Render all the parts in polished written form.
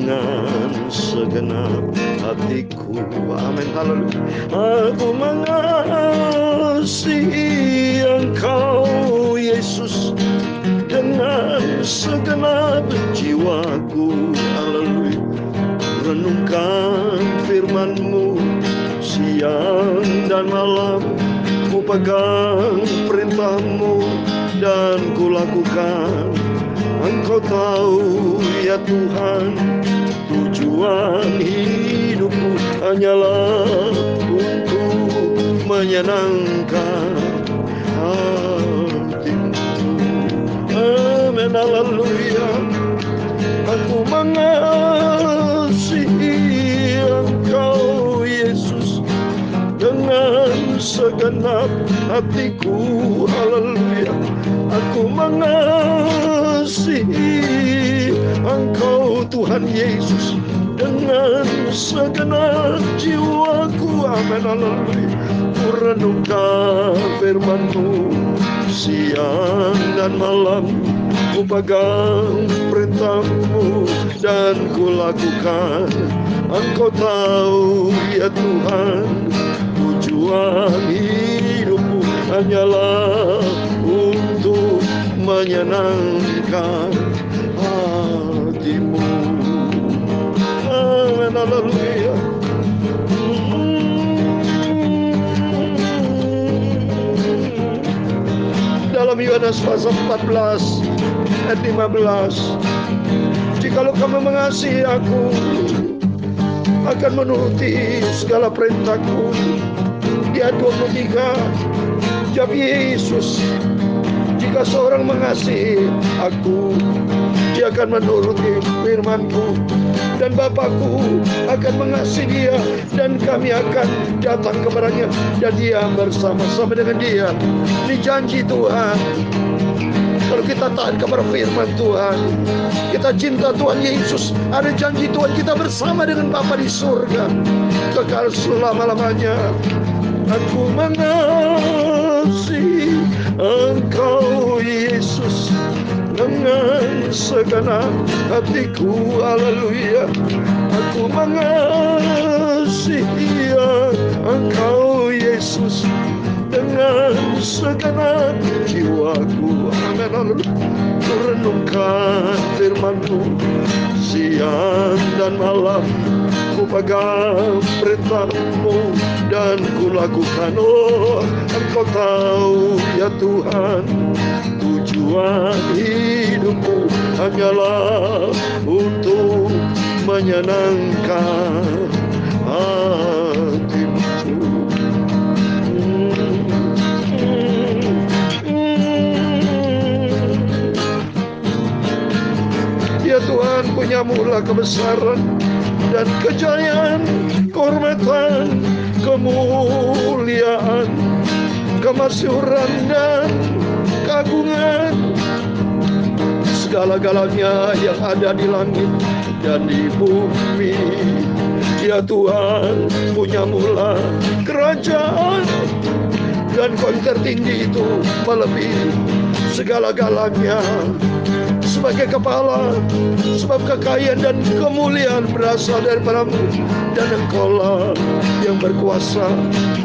dengan segenap hatiku. Amin, haleluya. Aku mengasihi Engkau Yesus dengan segenap jiwaku. Haleluya. Renungkan firman-Mu siang dan malam, ku pegang perintah-Mu dan ku lakukan. Engkau tahu ya Tuhan, tujuan hidupku hanyalah untuk menyenangkan hati-Mu. Amin, haleluya. Aku mengasihi Engkau Yesus dengan segenap hatiku. Haleluya. Aku mengasihi Engkau Tuhan Yesus dengan segenap jiwaku. Amin, haleluya. Ku renungkan firman-Mu siang dan malam, ku pegang perintah-Mu dan ku lakukan. Engkau tahu ya Tuhan, tujuan hidupku hanyalah untuk menyenangkan hati-Mu. Amin, haleluya. Dalam Yohanes pasal 14 ayat 15, jikalau kamu mengasihi Aku, akan menuruti segala perintahku. Di ayat 23, jawab Yesus, jika seorang mengasihi Aku, dia akan menuruti firman-Ku, dan Bapa-Ku akan mengasihi dia, dan kami akan datang kepadanya dan dia bersama-sama dengan dia. Ini janji Tuhan. Kalau kita taat kepada firman Tuhan, kita cinta Tuhan Yesus, ada janji Tuhan kita bersama dengan Bapa di surga kekal selama-lamanya. Aku mengasihi Engkau Yesus dengan segenap hatiku. Haleluya. Aku mengasihi Engkau Yesus dengan segenap jiwaku. Amin, haleluya. Ku renungkan firman-Mu siang dan malam, ku pegang perintah-Mu dan ku lakukan. Oh, Engkau tahu ya Tuhan, tujuan hidupku hanyalah untuk menyenangkan hati-Mu. Ya Tuhan, punya-Mu kebesaran dan kejayaan, kehormatan, kemuliaan, kemasyhuran dan keagungan. Segala-galanya yang ada di langit dan di bumi. Ya Tuhan, punya-Mu kerajaan, dan Kau yang tertinggi itu melebihi segala-galanya. Sebagai kepala, sebab kekayaan dan kemuliaan berasal daripada-Mu, dan Engkau-lah yang berkuasa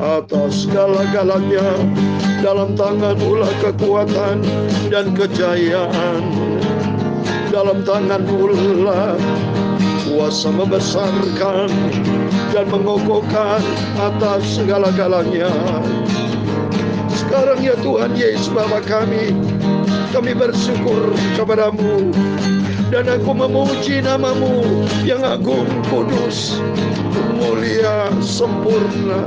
atas segala-galanya. Dalam tangan-Mu lah kekuatan dan kejayaan. Dalam tangan-Mu lah kuasa membesarkan dan mengokohkan atas segala-galanya. Sekarang ya Tuhan Yesus Bapa kami bersyukur kepada-Mu, dan aku memuji nama-Mu yang agung, kudus, mulia, sempurna.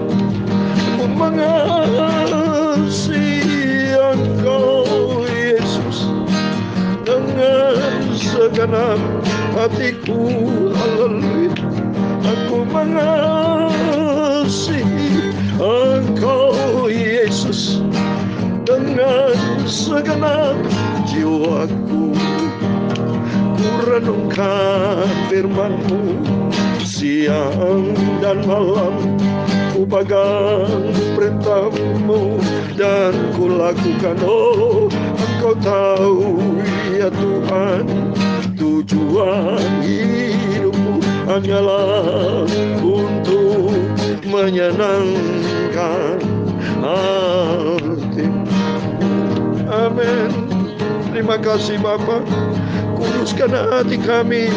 Aku mengasihi Engkau Yesus dengan segenap hatiku. Haleluya. Aku mengasihi Engkau Yesus dengan segenap jiwaku. Ku renungkan firman-Mu siang dan malam, ku pegang perintah-Mu dan ku lakukan. Oh, Engkau tahu ya Tuhan, tujuan hidupku hanyalah untuk menyenangkan hati. Amin. Terima kasih Bapa. Kuduskan hati kami,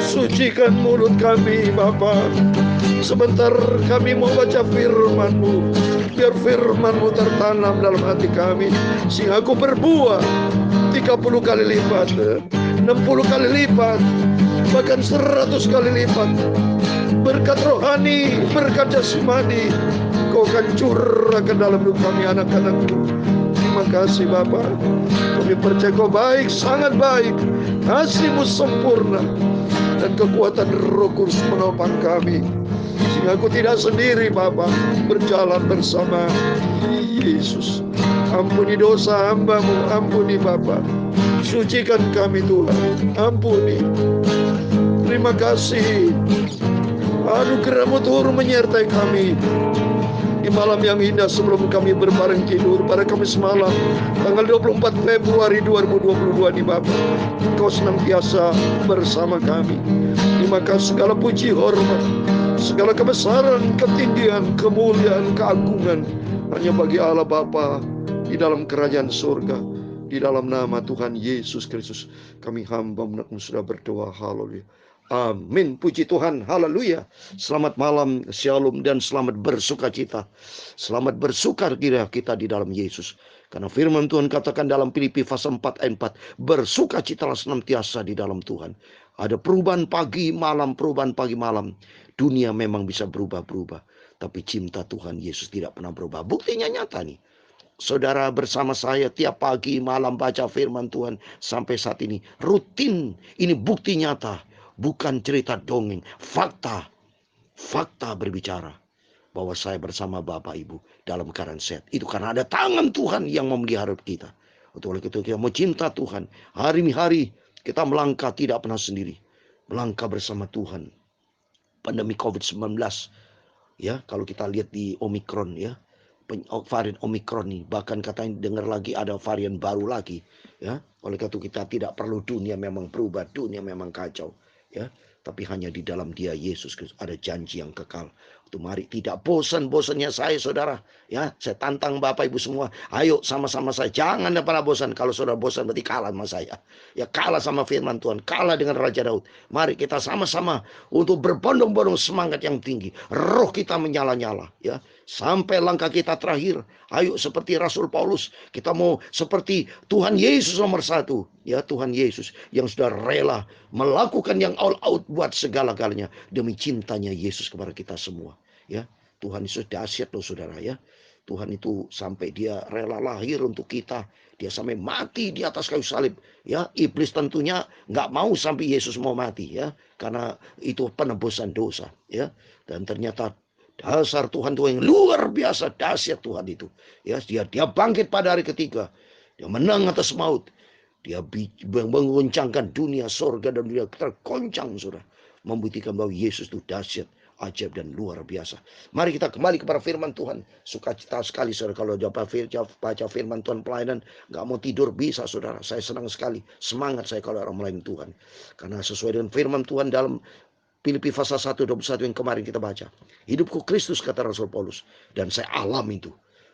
sucikan mulut kami Bapa. Sebentar kami mau baca firman-Mu. Biar firman-Mu tertanam dalam hati kami, sehingga aku berbuah 30 kali lipat, 60 kali lipat, bahkan 100 kali lipat. Berkat rohani, berkat jasmani, Kau akan curahkan dalam hidup kami anak-anak-Mu. Terima kasih Bapa. Kami percaya Kau baik, sangat baik. Kasih-Mu sempurna, dan kekuatan Roh Kudus menopang kami, sehingga aku tidak sendiri Bapa, berjalan bersama Yesus. Ampuni dosa hamba-Mu, ampuni Bapa. Sucikan kami Tuhan, ampuni. Terima kasih. Anugerah-Mu turun menyertai kami di malam yang indah sebelum kami berbareng tidur pada Kamis malam tanggal 24 Februari 2022 di Bapa. Kau senantiasa bersama kami. Terima kasih, segala puji hormat, segala kebesaran, ketinggian, kemuliaan, keagungan hanya bagi Allah Bapa di dalam kerajaan surga. Di dalam nama Tuhan Yesus Kristus kami hamba-Mu sudah berdoa. Haleluya. Amin. Puji Tuhan. Haleluya. Selamat malam, shalom, dan selamat bersuka cita. Selamat bersuka kita di dalam Yesus. Karena firman Tuhan katakan dalam Filipi pasal 4 ayat 4, bersuka citalah senantiasa di dalam Tuhan. Ada perubahan pagi malam, perubahan pagi malam. Dunia memang bisa berubah-berubah, tapi cinta Tuhan Yesus tidak pernah berubah. Buktinya nyata nih. Saudara bersama saya tiap pagi malam baca firman Tuhan sampai saat ini. Rutin. Ini bukti nyata. Bukan cerita dongeng. Fakta. Fakta berbicara bahwa saya bersama Bapak Ibu dalam keadaan sehat. Itu karena ada tangan Tuhan yang memelihara kita. Untuk oleh itu kita mau cinta Tuhan. Hari-hari kita melangkah tidak pernah sendiri. Melangkah bersama Tuhan. Pandemi COVID-19. Ya, kalau kita lihat di Omikron ya. Varian Omikron nih, bahkan katanya dengar lagi ada varian baru lagi ya. Oleh karena itu kita tidak perlu dunia memang berubah, dunia memang kacau ya, tapi hanya di dalam Dia Yesus Kristus ada janji yang kekal. Itu mari tidak bosan-bosannya saya saudara ya, saya tantang Bapak Ibu semua, ayo sama-sama saya, jangan pernah bosan. Kalau saudara bosan berarti kalah sama saya ya, kalah sama firman Tuhan, kalah dengan Raja Daud. Mari kita sama-sama untuk berbondong-bondong semangat yang tinggi, roh kita menyala-nyala ya, sampai langkah kita terakhir. Ayo seperti Rasul Paulus, kita mau seperti Tuhan Yesus nomor 1 ya, Tuhan Yesus yang sudah rela melakukan yang all out buat segala-galanya demi cintanya Yesus kepada kita semua ya. Tuhan Yesus dahsyat loh saudara ya. Tuhan itu sampai Dia rela lahir untuk kita, Dia sampai mati di atas kayu salib ya. Iblis tentunya nggak mau sampai Yesus mau mati ya, karena itu penebusan dosa ya. Dan ternyata dasar Tuhan yang luar biasa, dahsyat Tuhan itu ya. Dia bangkit pada hari ketiga, Dia menang atas maut, Dia menggoncangkan dunia, sorga dan dunia tergoncang saudara, membuktikan bahwa Yesus itu dahsyat, ajaib dan luar biasa. Mari kita kembali kepada firman Tuhan. Sukacita sekali saudara kalau baca firman Tuhan pelayanan nggak mau tidur bisa saudara. Saya senang sekali, semangat saya kalau orang melayani Tuhan, karena sesuai dengan firman Tuhan dalam Filipi pasal 1:21 yang kemarin kita baca. Hidupku Kristus kata Rasul Paulus, dan saya alami itu.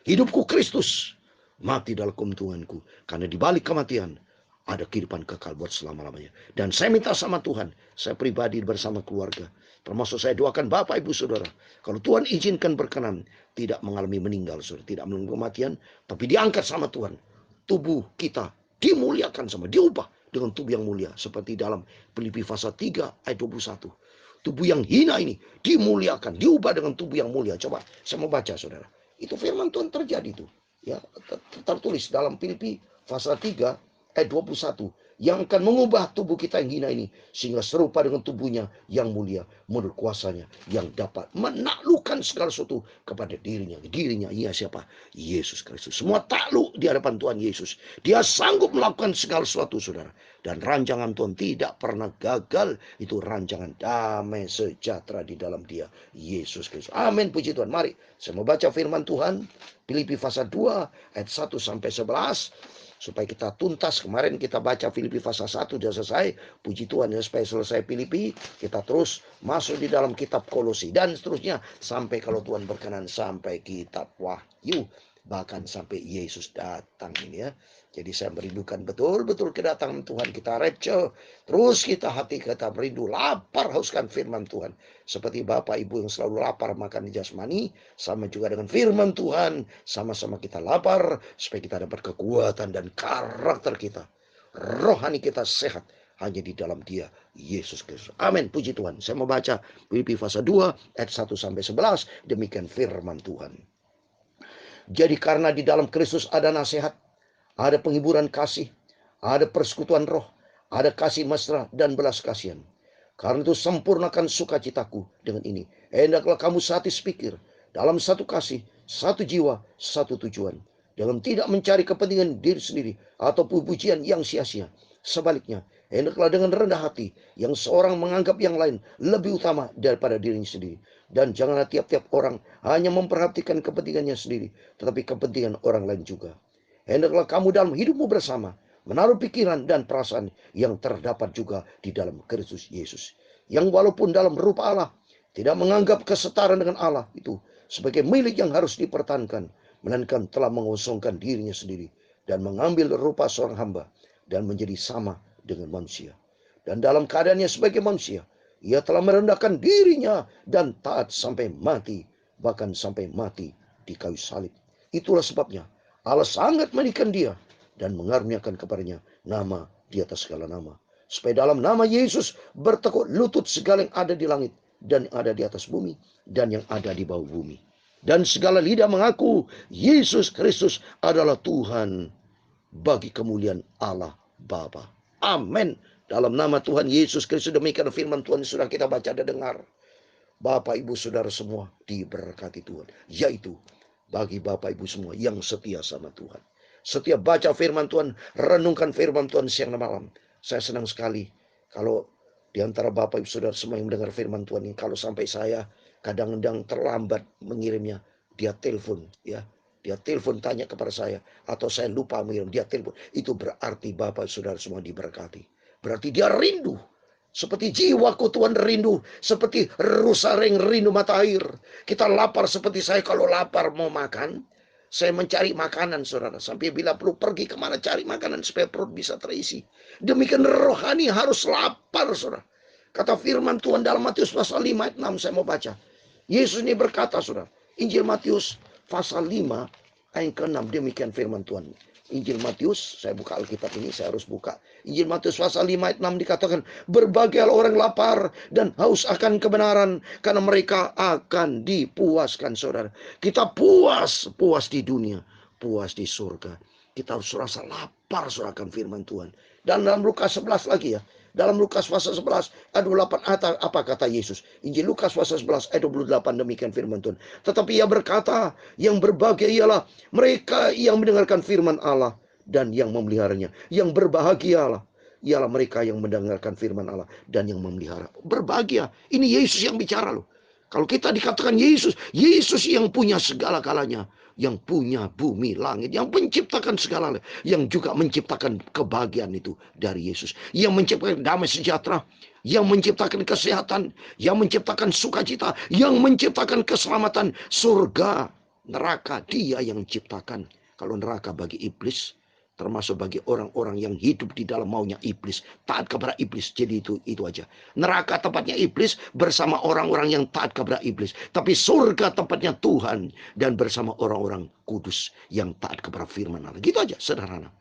Hidupku Kristus, mati dalam keuntunganku. Karena di balik kematian ada kehidupan kekal buat selama-lamanya. Dan saya minta sama Tuhan, saya pribadi bersama keluarga, termasuk saya doakan Bapak Ibu Saudara, kalau Tuhan izinkan berkenan, tidak mengalami meninggal saudara, tidak mengalami kematian, tapi diangkat sama Tuhan. Tubuh kita dimuliakan sama, diubah dengan tubuh yang mulia. Seperti dalam Filipi pasal 3 ayat 21. Tubuh yang hina ini dimuliakan, diubah dengan tubuh yang mulia. Coba saya mau baca saudara. Itu firman Tuhan terjadi itu. Ya, tertulis dalam Filipi pasal 3 ayat 21. Yang akan mengubah tubuh kita yang hina ini sehingga serupa dengan tubuhnya yang mulia menurut kuasanya yang dapat menaklukkan segala sesuatu kepada dirinya. Dirinya ia siapa? Yesus Kristus. Semua takluk di hadapan Tuhan Yesus. Dia sanggup melakukan segala sesuatu saudara. Dan rancangan Tuhan tidak pernah gagal. Itu rancangan damai sejahtera di dalam Dia Yesus Kristus. Amin, puji Tuhan. Mari saya mau baca firman Tuhan Filipi pasal 2 ayat 1 sampai 11. supaya kita tuntas. Kemarin kita baca Filipi pasal 1 sudah selesai. Puji Tuhan ya, supaya selesai Filipi, kita terus masuk di dalam kitab Kolose dan seterusnya sampai kalau Tuhan berkenan sampai kitab Wahyu, bahkan sampai Yesus datang ini ya. Jadi saya merindukan betul-betul kedatangan Tuhan. Kita rapture, terus hati kita merindu, lapar hauskan firman Tuhan. Seperti Bapak Ibu yang selalu lapar makan di jasmani, sama juga dengan firman Tuhan. Sama-sama kita lapar, supaya kita dapat kekuatan dan karakter kita, rohani kita sehat, hanya di dalam Dia, Yesus Kristus. Amin, puji Tuhan. Saya mau baca Filipi pasal 2 ayat 1-11. Demikian firman Tuhan. Jadi karena di dalam Kristus ada nasihat, ada penghiburan kasih, ada persekutuan roh, ada kasih mesra dan belas kasihan. Karena itu sempurnakan sukacitaku dengan ini. Hendaklah kamu satu pikir, dalam satu kasih, satu jiwa, satu tujuan. Dalam tidak mencari kepentingan diri sendiri atau pujian yang sia-sia. Sebaliknya, hendaklah dengan rendah hati, yang seorang menganggap yang lain lebih utama daripada dirinya sendiri. Dan janganlah tiap-tiap orang hanya memperhatikan kepentingannya sendiri, tetapi kepentingan orang lain juga. Hendaklah kamu dalam hidupmu bersama menaruh pikiran dan perasaan yang terdapat juga di dalam Kristus Yesus, yang walaupun dalam rupa Allah tidak menganggap kesetaraan dengan Allah itu sebagai milik yang harus dipertahankan, melainkan telah mengosongkan dirinya sendiri dan mengambil rupa seorang hamba dan menjadi sama dengan manusia. Dan dalam keadaannya sebagai manusia, ia telah merendahkan dirinya dan taat sampai mati, bahkan sampai mati di kayu salib. Itulah sebabnya Allah sangat meninggikan dia dan mengaruniakan kepadanya nama di atas segala nama, supaya dalam nama Yesus bertekuk lutut segala yang ada di langit dan yang ada di atas bumi dan yang ada di bawah bumi, dan segala lidah mengaku Yesus Kristus adalah Tuhan, bagi kemuliaan Allah Bapa. Amin. Dalam nama Tuhan Yesus Kristus, demikian firman Tuhan yang sudah kita baca dan dengar. Bapak Ibu Saudara semua diberkati Tuhan, yaitu bagi Bapak Ibu semua yang setia sama Tuhan, setiap baca firman Tuhan, renungkan firman Tuhan siang dan malam. Saya senang sekali kalau di antara Bapak Ibu Saudara semua yang mendengar firman Tuhan ini, kalau sampai saya kadang-kadang terlambat mengirimnya, dia telepon ya. Dia telepon tanya kepada saya, atau saya lupa mengirim, dia telepon. Itu berarti Bapak Saudara semua diberkati. Berarti dia rindu. Seperti jiwaku Tuhan rindu, seperti rusa rindu mata air. Kita lapar seperti saya, kalau lapar mau makan, saya mencari makanan saudara. Sampai bila perlu pergi kemana cari makanan supaya perut bisa terisi. Demikian rohani harus lapar saudara. Kata firman Tuhan dalam Matius pasal 5 ayat 6, saya mau baca. Yesus ini berkata saudara, Injil Matius pasal 5 ayat ke-6, demikian firman Tuhan. Injil Matius, saya buka Alkitab ini, saya harus buka. Injil Matius pasal 5 ayat 6 dikatakan, berbahagialah orang lapar dan haus akan kebenaran, karena mereka akan dipuaskan saudara. Kita puas di dunia, puas di surga. Kita harus rasa lapar saudara akan firman Tuhan. Dan dalam Lukas 11 lagi ya. Dalam Lukas pasal 11 ayat 28, apa kata Yesus? Injil Lukas pasal 11 ayat 28, demikian firman Tuhan. Tetapi ia berkata, yang berbahagia ialah mereka yang mendengarkan firman Allah dan yang memeliharanya. Yang berbahagialah ialah mereka yang mendengarkan firman Allah dan yang memelihara. Berbahagia. Ini Yesus yang bicara loh. Kalau kita dikatakan Yesus yang punya segala-galanya, yang punya bumi, langit, yang menciptakan segala, yang juga menciptakan kebahagiaan itu dari Yesus, yang menciptakan damai sejahtera, yang menciptakan kesehatan, yang menciptakan sukacita, yang menciptakan keselamatan, surga, neraka, dia yang menciptakan. Kalau neraka bagi iblis, termasuk bagi orang-orang yang hidup di dalam maunya iblis, taat kepada iblis. Jadi itu aja. Neraka tempatnya iblis bersama orang-orang yang taat kepada iblis. Tapi surga tempatnya Tuhan dan bersama orang-orang kudus yang taat kepada firman Allah. Gitu aja, sederhana.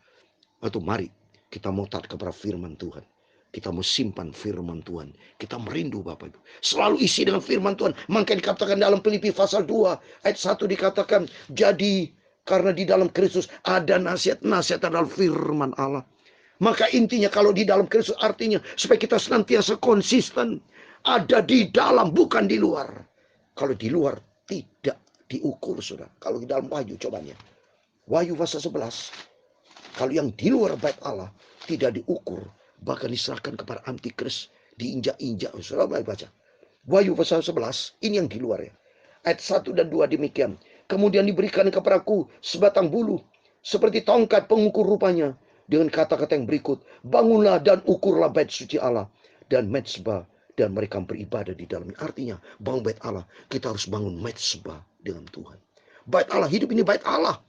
Itu mari kita mau taat kepada firman Tuhan. Kita mau simpan firman Tuhan. Kita merindu Bapak Ibu. Selalu isi dengan firman Tuhan. Makanya dikatakan dalam Filipi pasal 2 ayat 1 dikatakan, jadi karena di dalam Kristus ada nasihat-nasihat adalah firman Allah. Maka intinya kalau di dalam Kristus artinya supaya kita senantiasa konsisten. Ada di dalam, bukan di luar. Kalau di luar tidak diukur saudara. Kalau di dalam Wahyu cobanya. Wahyu pasal 11. Kalau yang di luar bait Allah tidak diukur. Bahkan diserahkan kepada antikris. Diinjak-injak. Saudara baca. Wahyu pasal 11. Ini yang di luar ya. Ayat 1 dan 2 demikian. Kemudian diberikan kepadaku sebatang bulu seperti tongkat pengukur rupanya, dengan kata-kata yang berikut, bangunlah dan ukurlah bait suci Allah dan mezbah, dan mereka beribadah di dalamnya. Artinya, bangun bait Allah, kita harus bangun mezbah dengan Tuhan. Bait Allah, hidup ini bait Allah.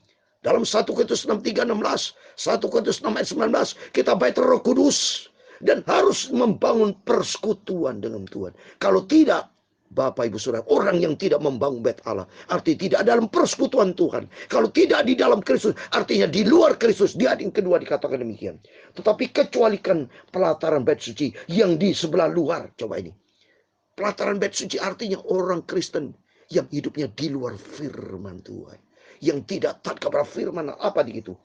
Dalam 1 Korintus 6:3-16, 1 Korintus 6 ayat 19, kita bait Roh Kudus dan harus membangun persekutuan dengan Tuhan. Kalau tidak, Bapak Ibu Saudara, orang yang tidak membangun bait Allah, artinya tidak dalam persekutuan Tuhan. Kalau tidak di dalam Kristus, artinya di luar Kristus. Di ayat yang kedua dikatakan demikian. Tetapi kecualikan pelataran bait suci yang di sebelah luar. Coba ini. Pelataran bait suci artinya orang Kristen yang hidupnya di luar firman Tuhan. Yang tidak taat kepada firman, apa begitu?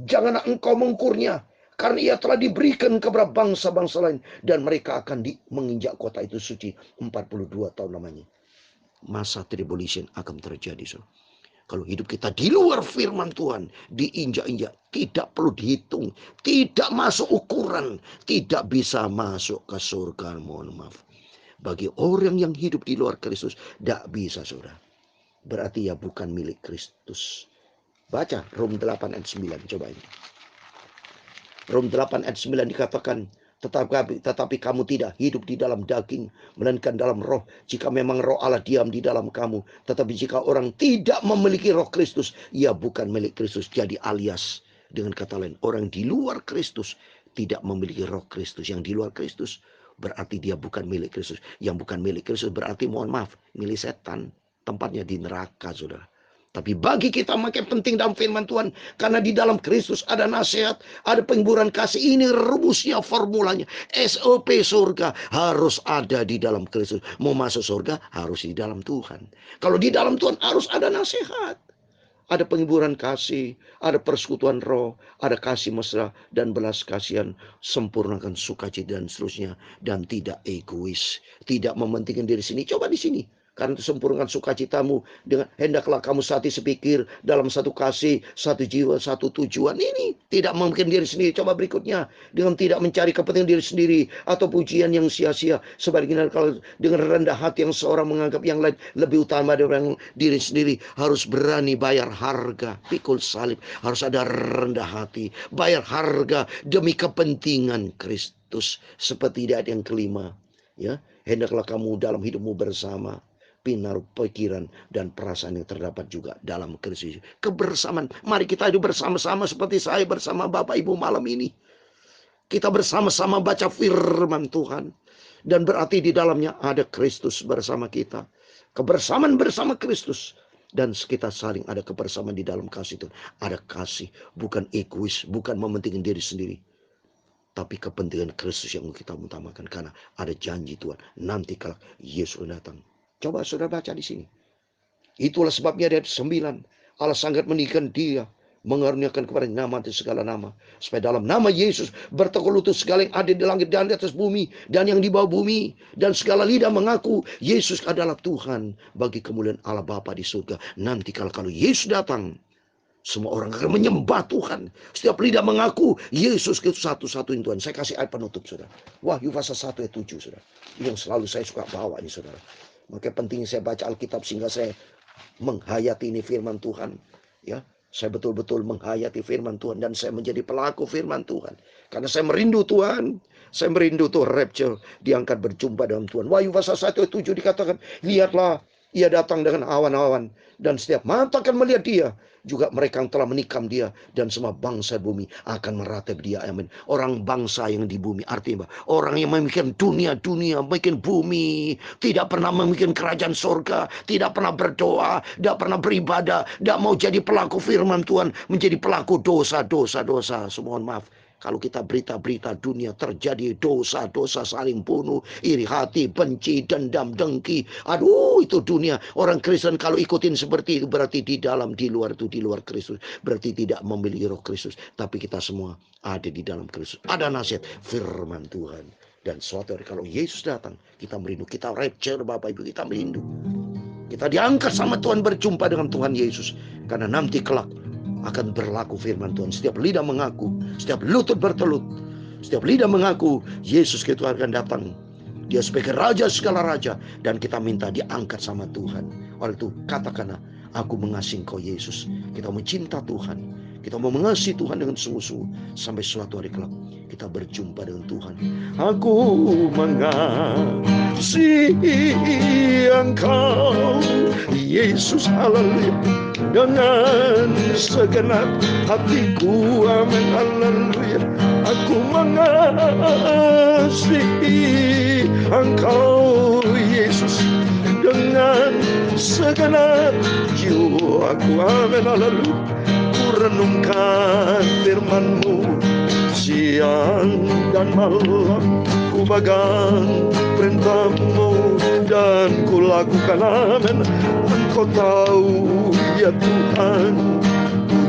Janganlah engkau mengukurnya, karena ia telah diberikan kepada bangsa-bangsa lain, dan mereka akan menginjak kota itu suci 42 tahun lamanya. Masa tribulation akan terjadi. So. Kalau hidup kita di luar firman Tuhan, diinjak-injak, tidak perlu dihitung, tidak masuk ukuran, tidak bisa masuk ke surga. Mohon maaf. Bagi orang yang hidup di luar Kristus, tidak bisa, saudara. Berarti ya bukan milik Kristus. Baca Rom 8 ayat 9, coba ini. Rom 8 ayat 9 dikatakan, tetapi kamu tidak hidup di dalam daging, melainkan dalam roh. Jika memang roh Allah diam di dalam kamu. Tetapi jika orang tidak memiliki roh Kristus, ia bukan milik Kristus. Jadi alias, dengan kata lain, orang di luar Kristus tidak memiliki roh Kristus. Yang di luar Kristus berarti dia bukan milik Kristus. Yang bukan milik Kristus berarti, mohon maaf, milik setan. Tempatnya di neraka, saudara. Tapi bagi kita makin penting dalam firman Tuhan. Karena di dalam Kristus ada nasihat, ada penghiburan kasih. Ini rumusnya, formulanya. SOP surga harus ada di dalam Kristus. Mau masuk surga harus di dalam Tuhan. Kalau di dalam Tuhan harus ada nasihat. Ada penghiburan kasih, ada persekutuan roh, ada kasih mesra dan belas kasihan, sempurnakan sukacita dan seterusnya. Dan tidak egois, tidak mementingkan diri sini. Coba di sini. Karena itu sempurnakan sukacitamu dengan hendaklah kamu sehati sepikir dalam satu kasih, satu jiwa, satu tujuan. Ini tidak mungkin diri sendiri. Coba berikutnya, dengan tidak mencari kepentingan diri sendiri atau pujian yang sia-sia. Sebaliknya kalau dengan rendah hati yang seorang menganggap yang lain lebih utama dari diri sendiri, harus berani bayar harga, pikul salib, harus ada rendah hati, bayar harga demi kepentingan Kristus. Seperti di ayat yang kelima, ya, hendaklah kamu dalam hidupmu bersama pinar pikiran dan perasaan yang terdapat juga dalam Kristus. Kebersamaan. Mari kita hidup bersama-sama seperti saya bersama Bapak Ibu malam ini. Kita bersama-sama baca firman Tuhan. Dan berarti di dalamnya ada Kristus bersama kita. Kebersamaan bersama Kristus. Dan kita saling ada kebersamaan di dalam kasih Tuhan. Ada kasih. Bukan egois. Bukan mementingkan diri sendiri. Tapi kepentingan Kristus yang kita utamakan. Karena ada janji Tuhan. Nanti kalau Yesus datang. Coba saudara baca di sini. Itulah sebabnya di ayat 9. Allah sangat meninggikan dia. Mengaruniakan kepada nama dan segala nama. Supaya dalam nama Yesus bertekuk lutut segala yang ada di langit dan di atas bumi. Dan yang di bawah bumi. Dan segala lidah mengaku Yesus adalah Tuhan. Bagi kemuliaan Allah Bapa di surga. Nanti kalau Yesus datang. Semua orang akan menyembah Tuhan. Setiap lidah mengaku Yesus itu satu-satunya Tuhan. Saya kasih ayat penutup, saudara. Wahyu pasal 1 ayat 7, saudara. Yang selalu saya suka bawa ini, saudara. Maka penting saya baca Alkitab sehingga saya menghayati ini firman Tuhan. Ya, saya betul-betul menghayati firman Tuhan. Dan saya menjadi pelaku firman Tuhan. Karena saya merindu Tuhan. Saya merindu tuh rapture. Diangkat berjumpa dengan Tuhan. Wahyu pasal 1 ayat 7 dikatakan. Lihatlah, ia datang dengan awan-awan. Dan setiap mata akan melihat dia. Juga mereka yang telah menikam dia. Dan semua bangsa bumi akan meratap dia. Amin. Orang bangsa yang di bumi. Artinya orang yang memikirkan dunia-dunia. Memikirkan bumi. Tidak pernah memikirkan kerajaan surga. Tidak pernah berdoa. Tidak pernah beribadah. Tidak mau jadi pelaku firman Tuhan. Menjadi pelaku dosa-dosa. Mohon maaf. Kalau kita berita-berita dunia terjadi dosa-dosa saling bunuh, iri hati, benci, dendam, dengki. Aduh, itu dunia. Orang Kristen kalau ikutin seperti itu berarti di luar itu, di luar Kristus. Berarti tidak memiliki roh Kristus. Tapi kita semua ada di dalam Kristus. Ada nasihat firman Tuhan. Dan suatu hari kalau Yesus datang, kita merindu. Kita rapture Bapak Ibu, kita merindu. Kita diangkat sama Tuhan berjumpa dengan Tuhan Yesus. Karena nanti kelak akan berlaku firman Tuhan. Setiap lidah mengaku, setiap lutut bertelut, setiap lidah mengaku Yesus itu akan datang. Dia sebagai raja segala raja. Dan kita minta diangkat sama Tuhan. Oleh itu katakanlah, aku mengasihi Engkau Yesus. Kita mencinta Tuhan. Kita mau mengasihi Tuhan dengan sungguh-sungguh sampai suatu hari kelak kita berjumpa dengan Tuhan. Aku mengasihi Engkau, Yesus, haleluya, dengan segenap hatiku, amin, haleluya. Aku mengasihi Engkau, Yesus, dengan segenap jiwaku, amin, haleluya. Ku renungkan firman-Mu siang dan malam, ku pegang perintah-Mu dan ku lakukan, amin. Engkau tahu ya Tuhan,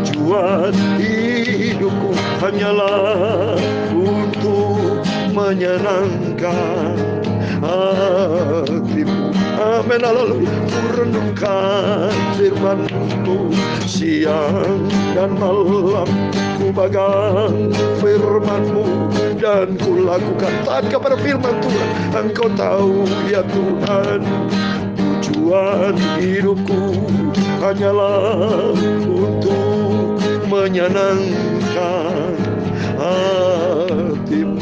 tujuan hidupku hanyalah untuk menyenangkan hatimu, amin, haleluya. Ku renungkan firman-Mu siang dan malam, ku pegang firman-Mu dan ku lakukan. Taat kepada firman Tuhan. Engkau tahu ya Tuhan, tujuan hidupku hanyalah untuk menyenangkan hatimu.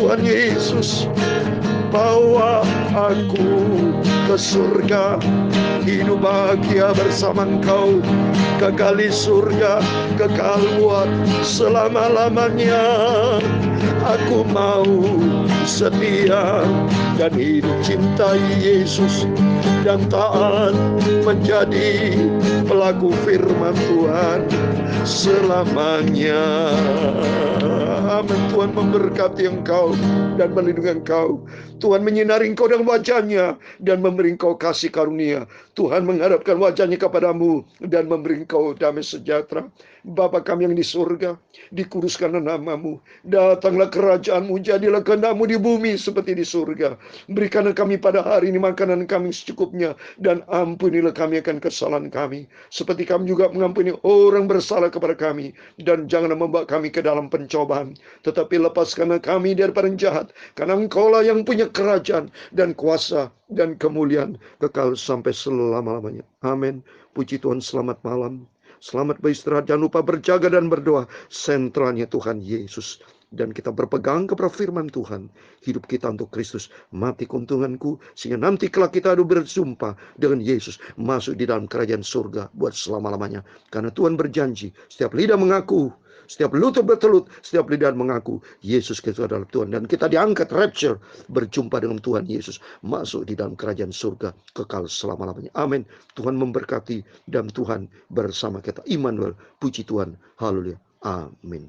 Tuhan Yesus, bawa aku ke surga, hidup bahagia bersama Engkau, kekal di surga, kekal buat selama-lamanya. Aku mau setia dan hidup cintai Yesus dan taat menjadi pelaku firman Tuhan selamanya. Amin. Tuhan memberkati engkau dan melindungi engkau. Tuhan menyinari engkau dengan wajah-Nya dan memberi engkau kasih karunia. Tuhan menghadapkan wajah-Nya kepadamu dan memberi engkau damai sejahtera. Bapa kami yang di surga, dikuduskanlah nama-Mu. Datanglah kerajaan-Mu, jadilah kehendak-Mu di bumi seperti di surga. Berikanlah kami pada hari ini makanan kami secukupnya, dan ampunilah kami akan kesalahan kami, seperti kami juga mengampuni orang bersalah kepada kami. Dan janganlah membawa kami ke dalam pencobaan, tetapi lepaskanlah kami daripada yang jahat, karena Engkaulah yang punya kerajaan dan kuasa dan kemuliaan kekal sampai selama-lamanya. Amin. Puji Tuhan. Selamat malam. Selamat beristirahat. Jangan lupa berjaga dan berdoa. Sentralnya Tuhan Yesus. Dan kita berpegang kepada firman Tuhan. Hidup kita untuk Kristus. Mati keuntunganku. Sehingga nanti kelak kita berjumpa dengan Yesus. Masuk di dalam kerajaan surga buat selama-lamanya. Karena Tuhan berjanji. Setiap lidah mengaku. Setiap lutut bertelut, setiap lidah mengaku Yesus Kristus adalah Tuhan. Dan kita diangkat rapture, berjumpa dengan Tuhan Yesus, masuk di dalam kerajaan surga kekal selama-lamanya. Amin. Tuhan memberkati dan Tuhan bersama kita. Immanuel, puji Tuhan. Haleluya. Amin.